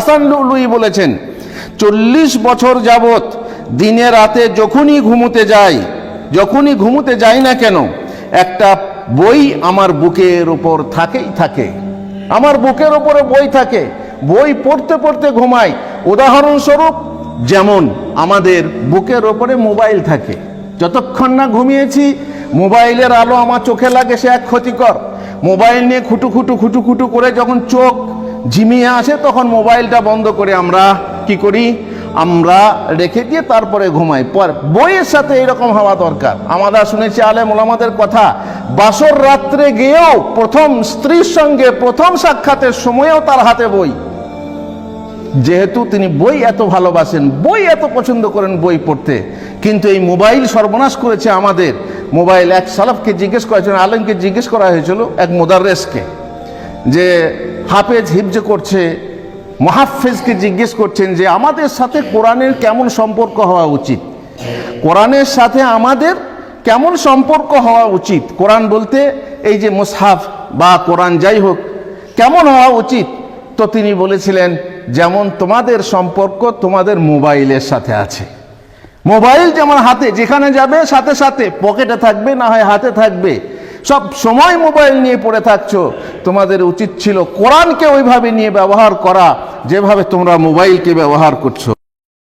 হাসান লুলুই বলেছেন, 40 বছর যাবত দিনে রাতে যখনই ঘুমোতে যাই না কেন, একটা বই আমার বুকের উপর থাকেই থাকে। আমার বুকের উপরে বই থাকে, বই পড়তে পড়তে ঘুমাই। উদাহরণস্বরূপ, যেমন আমাদের বুকের ওপরে মোবাইল থাকে, যতক্ষণ না ঘুমিয়েছি মোবাইলের আলো আমার চোখে লাগে, সে এক ক্ষতিকর। মোবাইল নিয়ে খুটু করে যখন চোখ ঝিমিয়ে আসে, তখন মোবাইলটা বন্ধ করে আমরা কি করি, আমরা রেখে দিয়ে তারপরে ঘুমাই। বইয়ের সাথে এরকম হওয়া দরকার। আমরা শুনেছি আলেম ওলামাদের কথা, বাসর রাত্রে গিয়েও প্রথম স্ত্রীর সঙ্গে প্রথম সাক্ষাতের সময়েও তার হাতে বই, যেহেতু তিনি বই এত ভালোবাসেন, বই এত পছন্দ করেন বই পড়তে। কিন্তু এই মোবাইল সর্বনাশ করেছে আমাদের। মোবাইল, এক সালাফকে জিজ্ঞেস করেছেন, আলেমকে জিজ্ঞেস করা হয়েছিল, এক মুদাররেসকে, যে হাফেজ হিফজ করছে, মুহাফফিজকে জিজ্ঞেস করছেন যে আমাদের সাথে কোরআনের কেমন সম্পর্ক হওয়া উচিত, কোরআনের সাথে আমাদের কেমন সম্পর্ক হওয়া উচিত, কোরআন বলতে এই যে মুসহাফ বা কোরআন যাই হোক, কেমন হওয়া উচিত। তো তিনি বলেছিলেন, যেমন তোমাদের সম্পর্ক তোমাদের মোবাইলের সাথে আছে। মোবাইল যেমন হাতে যেখানে যাবে সাথে সাথে পকেটে থাকবে, না হয় হাতে থাকবে, সব সময় মোবাইল নিয়ে পড়ে থাকছো। তোমাদের উচিত ছিল কোরআনকে ওইভাবে নিয়ে ব্যবহার করা যেভাবে তোমরা মোবাইলকে ব্যবহার করছো।